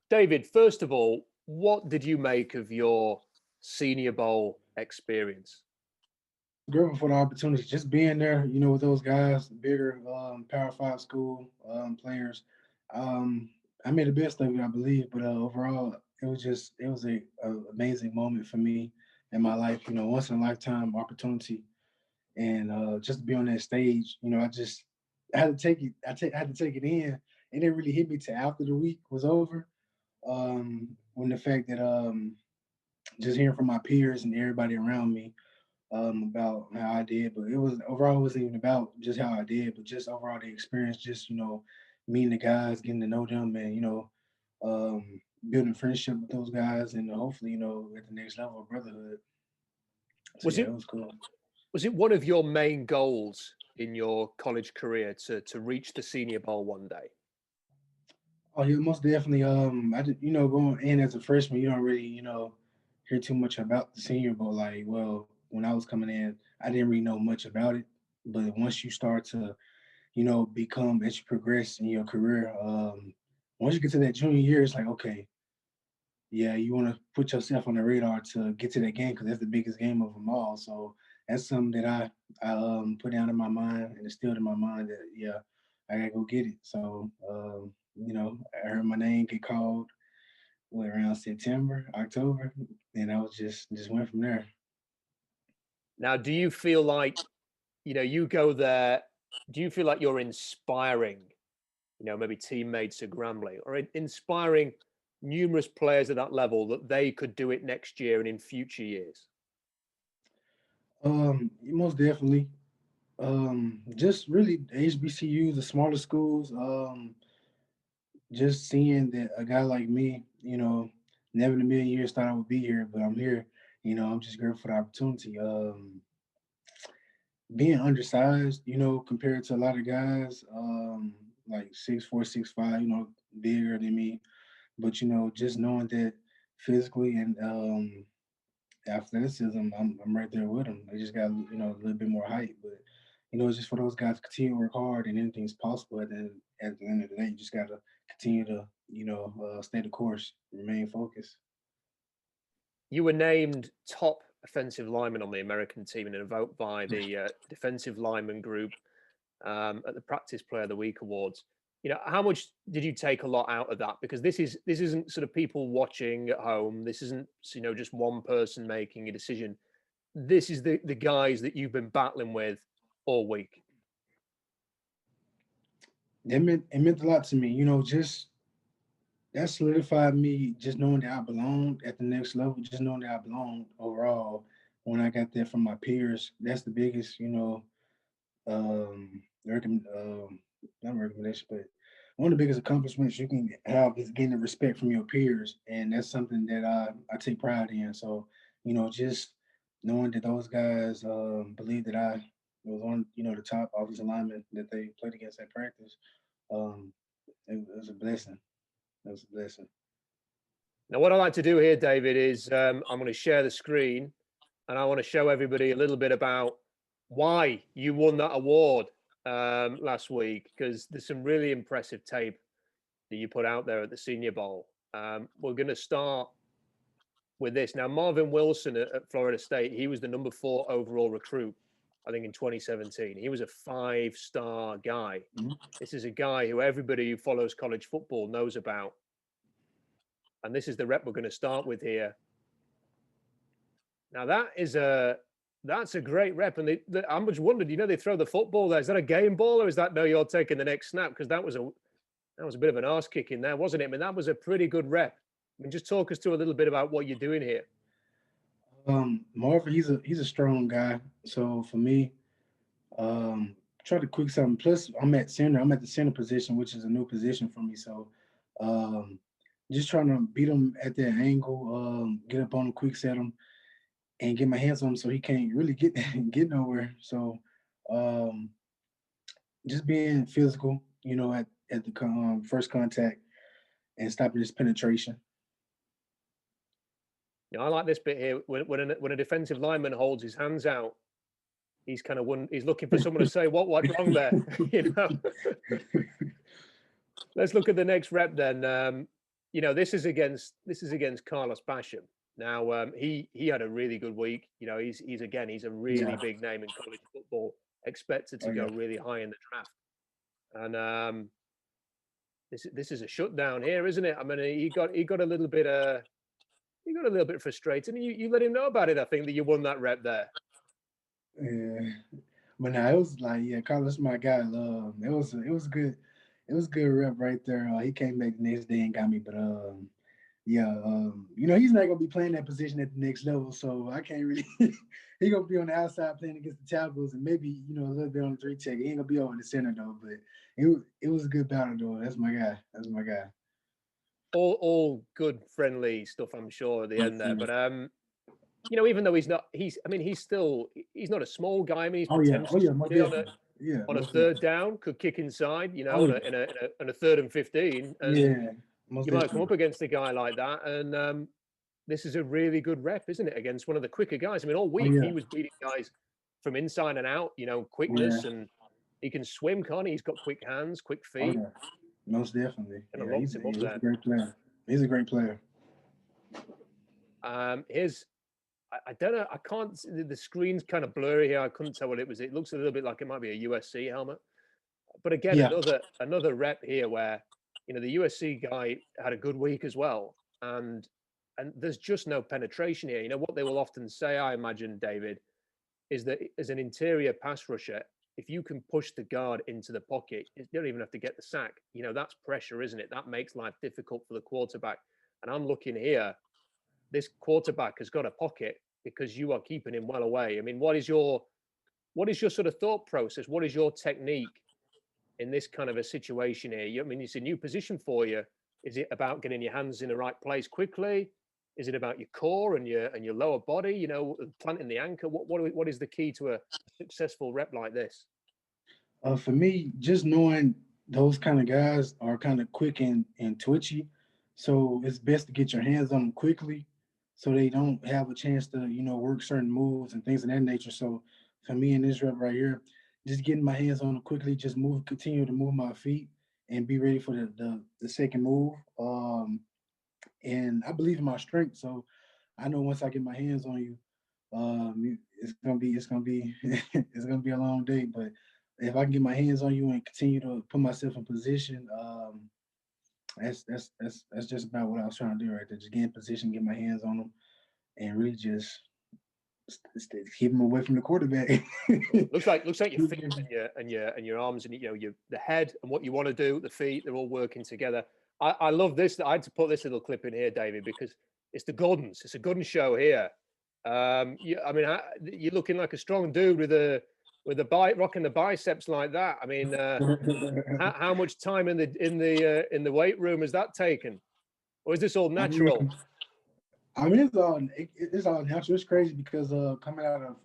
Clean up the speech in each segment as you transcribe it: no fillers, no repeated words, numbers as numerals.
David, first of all, what did you make of your Senior Bowl experience? Grateful for the opportunity, just being there, with those guys, bigger Power Five school players. Um, I made the best of it, I believe, but overall, it was a amazing moment for me in my life. Once in a lifetime opportunity, and just to be on that stage, I had to take it. Had to take it in. It didn't really hit me till after the week was over. When the fact that just hearing from my peers and everybody around me about how I did, but it wasn't even about just how I did, but just overall the experience, just meeting the guys, getting to know them, and building friendship with those guys, and hopefully at the next level of brotherhood. So Was yeah, it it was cool. was it one of your main goals in your college career to reach the Senior Bowl one day? Oh yeah, most definitely. I did, going in as a freshman, you don't really hear too much about the Senior Bowl. Like, well, when I was coming in, I didn't really know much about it, but once you start to become as you progress in your career. Once you get to that junior year, it's like, okay, yeah, you want to put yourself on the radar to get to that game because that's the biggest game of them all. So that's something that I put down in my mind and instilled in my mind that yeah, I gotta go get it. So I heard my name get called around September, October, and I was just went from there. Now, do you feel like, you go there, do you feel like you're inspiring, maybe teammates at Grambling or inspiring numerous players at that level that they could do it next year and in future years? Most definitely. Just really the HBCUs, the smaller schools. Just seeing that a guy like me, never in a million years thought I would be here, but I'm here. I'm just grateful for the opportunity. Being undersized, compared to a lot of guys, like 6'4", 6'5", bigger than me. But just knowing that physically and athleticism, I'm right there with them. They just got a little bit more height, but it's just for those guys to continue to work hard and anything's possible. At the end of the day, you just gotta continue to stay the course, remain focused. You were named top offensive lineman on the American team in a vote by the defensive lineman group at the Practice Player of the Week awards. How much did you take a lot out of that? Because this isn't sort of people watching at home. This isn't just one person making a decision. This is the guys that you've been battling with all week. It meant a lot to me. Just that solidified me. Just knowing that I belonged at the next level. Just knowing that I belonged overall. When I got there from my peers, that's the biggest, not recommendation, but one of the biggest accomplishments you can have is getting the respect from your peers, and that's something that I take pride in. So, just knowing that those guys believe that I was on, the top offensive lineman that they played against at practice, um, it was a blessing. It was a blessing. Now, what I like to do here, David, is I'm going to share the screen and I want to show everybody a little bit about why you won that award last week, because there's some really impressive tape that you put out there at the Senior Bowl. We're going to start with this. Now, Marvin Wilson at Florida State, he was the number 4 overall recruit, I think, in 2017. He was a 5-star guy. Mhm. This is a guy who everybody who follows college football knows about. And this is the rep we're going to start with here. Now that's a great rep, and I just wondered, they throw the football there. Is that a game ball, or is that no? You're taking the next snap, because that was a bit of an arse kick in there, wasn't it? I mean, that was a pretty good rep. I mean, just talk us through a little bit about what you're doing here. Marvin, he's a strong guy. So for me, try to quick something. Plus, I'm at center. I'm at the center position, which is a new position for me. So, um, just trying to beat him at that angle, get up on him, quick set him, and get my hands on him so he can't really get get nowhere. So, um, just being physical, at the first contact and stopping his penetration. I like this bit here. When a defensive lineman holds his hands out, he's looking for someone to say what went wrong there. Let's look at the next rep then. this is against Carlos Basham. Now, he had a really good week. He's a really Yeah. big name in college football, expected to Oh go yeah. really high in the draft. And this is a shutdown here, isn't it? I mean, he got a little bit frustrated. And you let him know about it. I think that you won that rep there. Yeah. But now it was like, yeah, Carlos, my guy. It was good. It was good rep right there. He came back the next day and got me. But yeah, he's not gonna be playing that position at the next level, so I can't really. He gonna be on the outside playing against the tackles and maybe a little bit on the 3 tech. He ain't gonna be over the center though. But it was a good battle though. That's my guy. That's my guy. All good, friendly stuff, I'm sure, at the end there. Mhm. But even though he's not a small guy. I mean, he's Oh potentially yeah, most somebody definitely. Yeah, on a most third definitely. down, could kick inside, Oh on yeah, a 3rd and 15, and yeah, most you might come definitely. up against a guy like that. And this is a really good rep, isn't it, against one of the quicker guys? I mean, all Oh week yeah, he was beating guys from inside and out, yeah. quickness, and he can swim, can't he? He's got quick hands, quick Oh feet, yeah, most definitely. and I Yeah, locked him up he's a there. great player. He's a great player. Here's I don't know. I can't. The screen's kind of blurry here. I couldn't tell what it was. It looks a little bit like it might be a USC helmet. But again, Yeah. another rep here where the USC guy had a good week as well, and there's just no penetration here. What they will often say, I imagine, David, is that as an interior pass rusher, if you can push the guard into the pocket, you don't even have to get the sack. That's pressure, isn't it? That makes life difficult for the quarterback. And I'm looking here, this quarterback has got a pocket because you are keeping him well away. I mean, what is your sort of thought process? What is your technique in this kind of a situation here? I mean, it's a new position for you. Is it about getting your hands in the right place quickly? Is it about your core and your lower body? Planting the anchor. What is the key to a successful rep like this? For me, just knowing those kind of guys are kind of quick and twitchy, so it's best to get your hands on them quickly, so they don't have a chance to work certain moves and things of that nature. So for me in this rep right here, just getting my hands on them quickly, just continue to move my feet and be ready for the second move. And I believe in my strength, so I know once I get my hands on you, it's gonna be it's gonna be a long day. But if I can get my hands on you and continue to put myself in position, that's just about what I was trying to do right there. Just get in position, get my hands on them, and really just keep them away from the quarterback. Looks like your feet and your arms and your the head and what you want to do, the feet, they're all working together. I love this. I had to put this little clip in here, David, because it's the Gordons. It's a Gordon show here. I mean, you're looking like a strong dude with a bike rocking the biceps like that. I mean, how much time in the weight room has that taken, or is this all I natural? mean, it's all natural. It's crazy because coming out of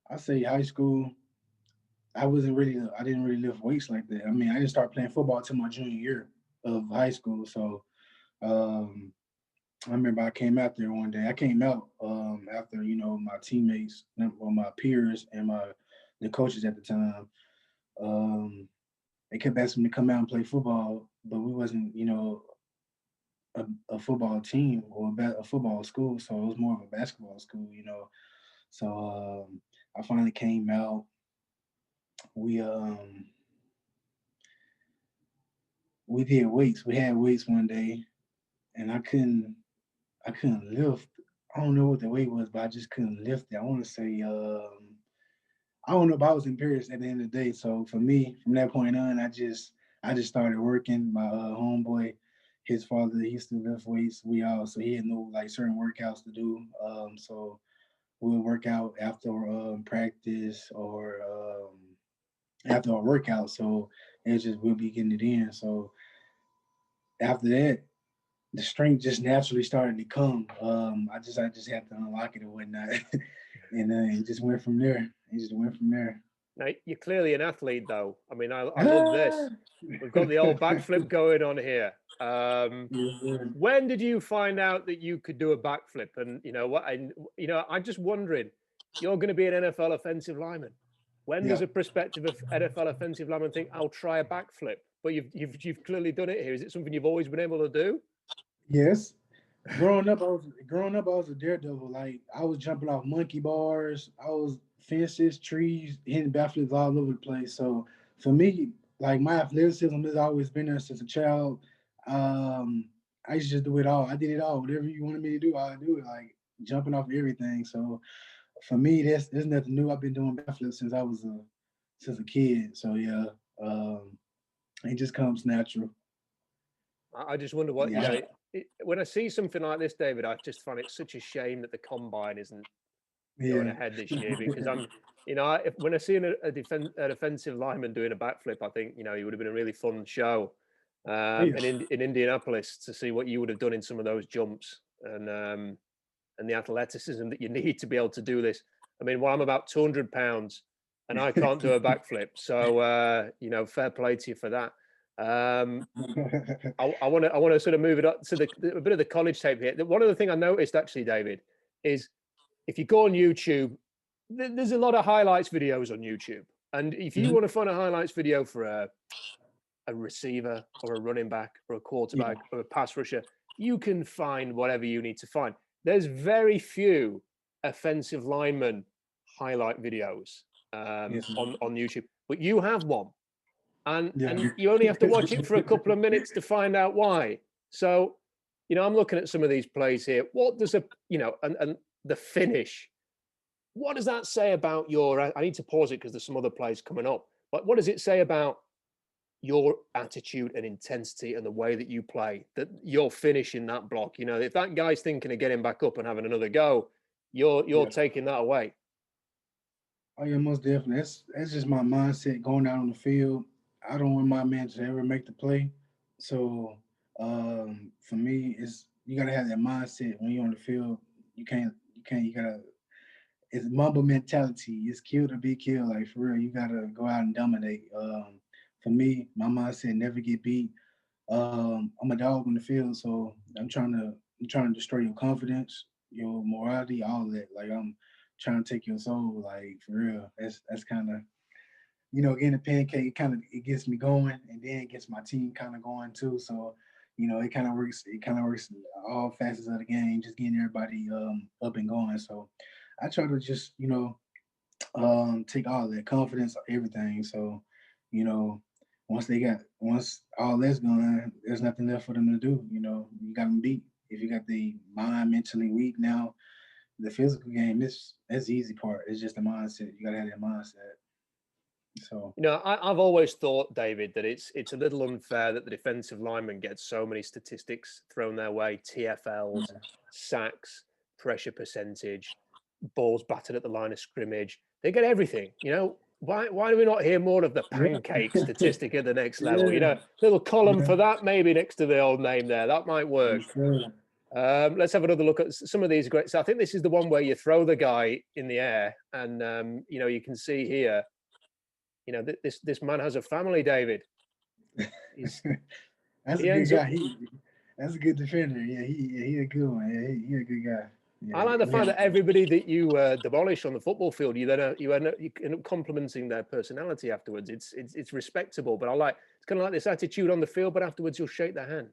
I say high school, I didn't really lift weights like that. I mean, I didn't start playing football until my junior year of high school. So um, I remember I came out there one day. I came out after my teammates, well, my peers, and the coaches at the time. Um, they kept asking me to come out and play football, but we wasn't a football team or a football school, so it was more of a basketball school. So I finally came out. We we did weights. We had weights one day, and I couldn't lift. I don't know what the weight was, but I just couldn't lift it. I want to say I don't know, but I was embarrassed at the end of the day. So for me, from that point on, I just started working. My homeboy, his father, he used to lift weights. So he had no like certain workouts to do. So we'll work out after practice or after our workout. So it's just we'll be getting it in. So after that, the strength just naturally started to come. I just had to unlock it and whatnot, and it just went from there. It just went from there. Now, you're clearly an athlete, though. I mean, I love this. Ah! We've got the old backflip going on here. Yes, sir. When did you find out that you could do a backflip? And you know what? And I'm just wondering, you're going to be an NFL offensive lineman. When does Yeah. a prospective NFL offensive lineman think, "I'll try a backflip"? But you've clearly done it here. Is it something you've always been able to do? Yes. Growing up, I was a daredevil. Like I was jumping off monkey bars, I was fences, trees, hitting backflips all over the place. So for me, like my athleticism has always been there since a child. Um, I used to just do it all. I did it all. Whatever you wanted me to do, I do it. Like jumping off everything. So for me, there's nothing new. I've been doing backflips since a kid. So yeah, um, it just comes natural. I just wonder what, Yeah, when I see something like this, David, I just find it such a shame that the combine isn't going yeah. ahead this year because when I see a defensive lineman doing a backflip, I think, it would have been a really fun show Oh yeah. in Indianapolis to see what you would have done in some of those jumps and the athleticism that you need to be able to do this. I mean, well, I'm about 200 pounds and I can't do a backflip. So, fair play to you for that. I want to sort of move it up to a bit of the college tape here. One of the things I noticed actually, David, is if you go on YouTube, there's a lot of highlights videos on YouTube. And if you Mhm. want to find a highlights video for a receiver or a running back or a Yeah. quarterback or a pass rusher, you can find whatever you need to find. There's very few offensive lineman highlight videos Yes, man. on YouTube, but you have one, Yeah. and you only have to watch it for a couple of minutes to find out why. So, I'm looking at some of these plays here. What does and the finish? What does that say about your? I need to pause it because there's some other plays coming up. But what does it say about your attitude and intensity and the way that you play, that you're finishing that block? If that guy's thinking of getting back up and having another go, you're Yeah. taking that away. Oh yeah, most definitely. That's just my mindset going out on the field. I don't want my man to ever make the play. So for me, it's you gotta have that mindset when you're on the field. You gotta it's mamba mentality. It's kill to be killed. Like for real, you gotta go out and dominate. For me, my mindset never get beat. I'm a dog on the field, so I'm trying to destroy your confidence, your morality, all that. Like I'm trying to take your soul, like for real. That's kind of getting a pancake. It gets me going, and then it gets my team kind of going too. So it kind of works. It kind of works in all facets of the game, just getting everybody up and going. So I try to just take all that confidence, everything. So, you know, once all that's gone, there's nothing left for them to do. You got them beat. If you got the mind mentally weak now, the physical game is that's the easy part. It's just the mindset. You gotta have that mindset. So I've always thought, David, that it's a little unfair that the defensive lineman gets so many statistics thrown their way: TFLs, sacks, pressure percentage, balls batted at the line of scrimmage. They get everything. Why do we not hear more of the yeah, pancake statistic at the next level? yeah, Little column yeah, for that maybe next to the old name there. That might work. for sure. Let's have another look at some of these great. So I think this is the one where you throw the guy in the air, and you can see here. This man has a family, David. He's That's a he good ends up. guy. That's a good defender. Yeah, he a good one. Yeah, he a good guy. I Yeah, like the we fact had that everybody that you demolish on the football field, you end up complimenting their personality afterwards. It's respectable, but it's kind of like this attitude on the field, but afterwards you'll shake their hand.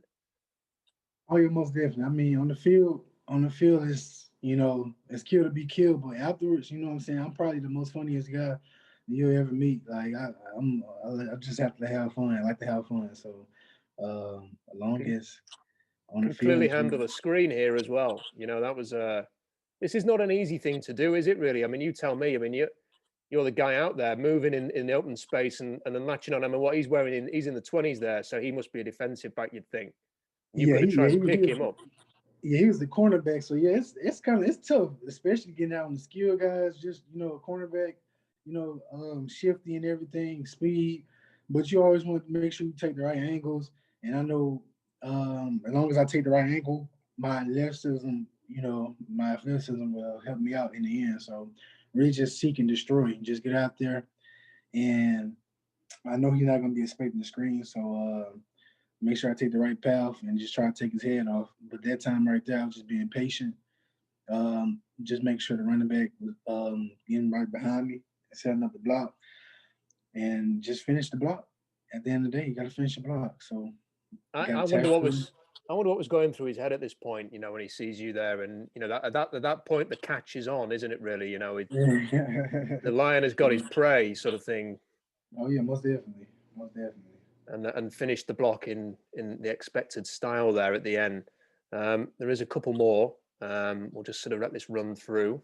Oh, yeah, most definitely. I mean, on the field, it's kill to be killed. But afterwards, you know what I'm saying? I'm probably the most funniest guy you'll ever meet. Like I just have to have fun. I like to have fun. So, as long Can as on the can clearly field, handle a screen here as well. That was this is not an easy thing to do, is it really? I mean, you tell me. I mean, you're the guy out there moving in the open space and then latching on. I mean, what he's wearing he's in the 20s there, so he must be a defensive back, you'd think. You've got to try and pick him up. yeah, he was the cornerback. So yeah, it's tough, especially getting out on the skill guys. Just a cornerback, shifty and everything, speed. But you always want to make sure you take the right angles. And I know as long as I take the right angle, my my athleticism will help me out in the end. So really just seek and destroy. Just get out there. And I know he's not gonna be expecting the screen. So make sure I take the right path and just try to take his head off. But that time right there, I was just being patient. Just make sure the running back was getting right behind me, setting up the block, and just finish the block. At the end of the day, you got to finish the block. So you got I to wonder tackle him. I wonder what was going through his head at this point, you know, when he sees you there, and you know that at that point the catch is on, isn't it? Really, you know, Yeah. the lion has got his prey, sort of thing, Oh yeah, most definitely, most definitely. and finished the block in the expected style there at the end. There is a couple more. We'll just sort of let this run through,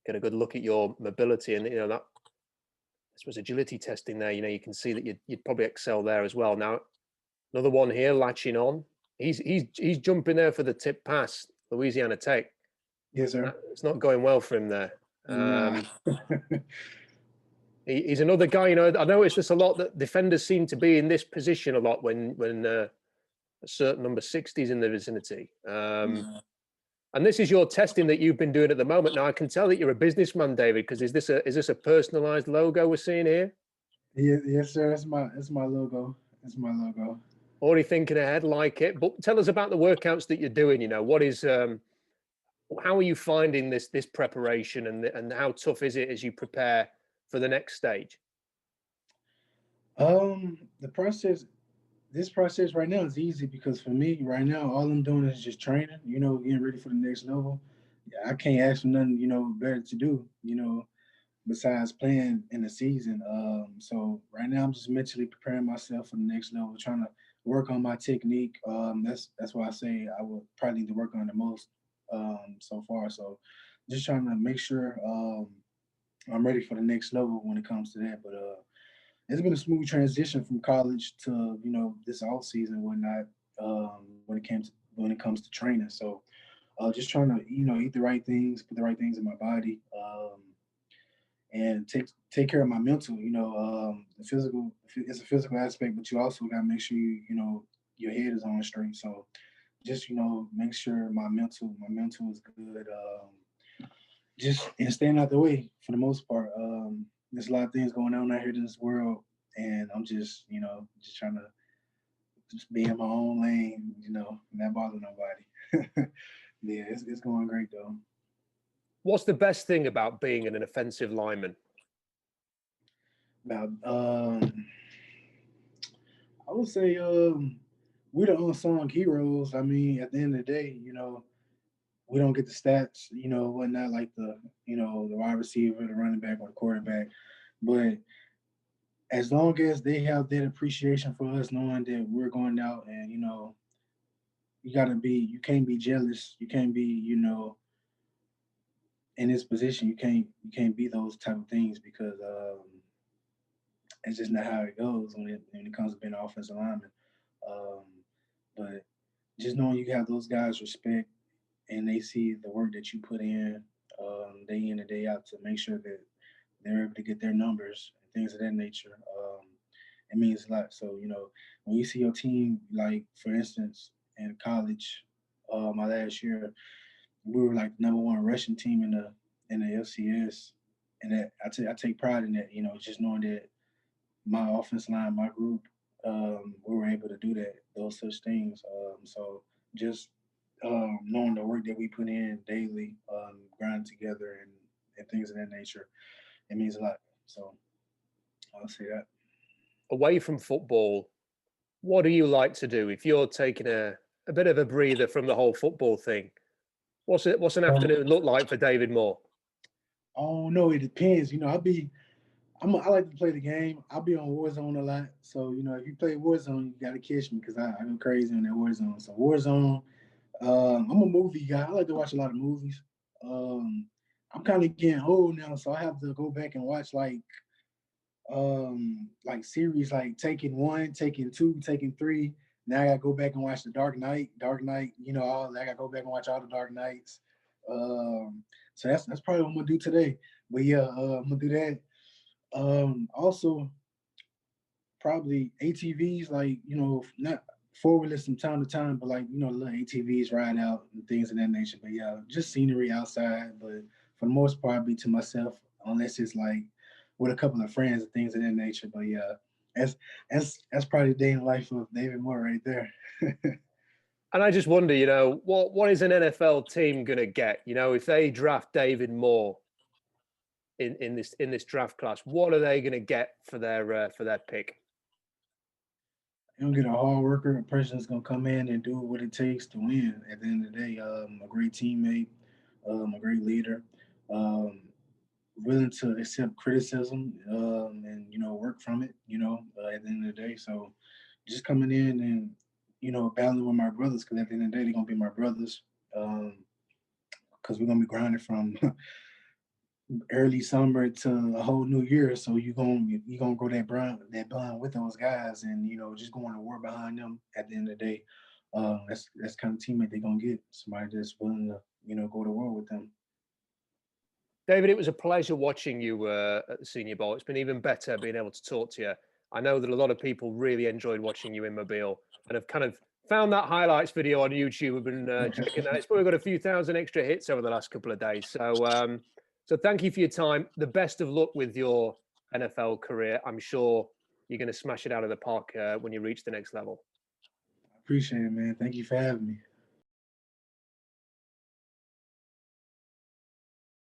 get a good look at your mobility, and you know that I suppose agility testing there. You know, you can see that you'd probably excel there as well. Now another one here, latching on. He's jumping there for the tip pass, Louisiana Tech. Yes, sir. It's not going well for him there. Nah. He's another guy. You know, I noticed this a lot, that defenders seem to be in this position a lot when a certain number 60 is in the vicinity. And this is your testing that you've been doing at the moment. Now I can tell that you're a businessman, David, because is this a personalized logo we're seeing here? Yeah, yes, sir. That's my logo. That's my logo. Already thinking ahead, like it. But tell us about the workouts that you're doing. You know, what is how are you finding this preparation, and how tough is it as you prepare for the next stage? The process, this process right now is easy because for me right now, all I'm doing is just training. You know, getting ready for the next level. Yeah, I can't ask for nothing, better to do. Besides playing in the season. So right now I'm just mentally preparing myself for the next level, trying to work on my technique. That's why I say I would probably need to work on the most so far. So just trying to make sure I'm ready for the next level when it comes to that. But it's been a smooth transition from college to this off season and whatnot. When it comes to training, so just trying to eat the right things, put the right things in my body. And take care of my mental. The physical, it's a physical aspect, but you also got to make sure your head is on straight. So just make sure my mental is good. Just and staying out the way for the most part. There's a lot of things going on out here in this world, and I'm just trying to just be in my own lane. Not bother nobody. Yeah, it's going great though. What's the best thing about being an offensive lineman? About I would say we're the unsung heroes. I mean, at the end of the day, we don't get the stats, whatnot, like the wide receiver, the running back, or the quarterback. But as long as they have that appreciation for us, knowing that we're going out and you can't be jealous, you can't be, in this position, you can't be those type of things because it's just not how it goes when it comes to being an offensive lineman. Um, but just knowing you have those guys respect and they see the work that you put in day in and day out to make sure that they're able to get their numbers and things of that nature. It means a lot. So when you see your team, like for instance, in college, my last year, we were like the number one rushing team in the FCS, and that I take pride in that. Just knowing that my offense line, my group, we were able to do that, those such things. So just knowing the work that we put in daily, grinding together and things of that nature, it means a lot. So I'll say that. Away from football, what do you like to do if you're taking a bit of a breather from the whole football thing? What's an Um, afternoon look like for David Moore? oh no, it depends. I like to play the game. I'll be on Warzone a lot. So, if you play Warzone, you gotta catch me because I go crazy on that Warzone. So Warzone, I'm a movie guy. I like to watch a lot of movies. Um, I'm kind of getting old now, so I have to go back and watch like series like Taken One, Taken Two, Taken Three. Now I gotta go back and watch the Dark Knight. I gotta go back and watch all the Dark Knights. So that's probably what I'm gonna do today. But yeah, I'm gonna do that. Also probably ATVs, like not forwardless from time to time, but like little ATVs ride out and things of that nature. But yeah, just scenery outside. But for the most part, I'll be to myself unless it's like with a couple of friends and things of that nature. But yeah, that's that's probably the day in the life of David Moore right there. And I just wonder, what is an NFL team going to get? If they draft David Moore in this draft class, what are they going to get for their pick? You don't get a hard worker, a person that's gonna come in and do what it takes to win. At the end of the day, a great teammate, a great leader, um, willing to accept criticism, and work from it. At the end of the day, so just coming in and battling with my brothers, because at the end of the day, they're gonna be my brothers. Because we're gonna be grinding from early summer to a whole new year. So you gonna grow that bond with those guys, and just going to war behind them. At the end of the day, that's kind of teammate they're gonna get. Somebody that's willing to go to war with them. David, it was a pleasure watching you at the Senior Bowl. It's been even better being able to talk to you. I know that a lot of people really enjoyed watching you in Mobile and have kind of found that highlights video on YouTube. We've been checking that. It's probably got a few thousand extra hits over the last couple of days. So thank you for your time. The best of luck with your NFL career. I'm sure you're going to smash it out of the park when you reach the next level. Appreciate it, man. Thank you for having me.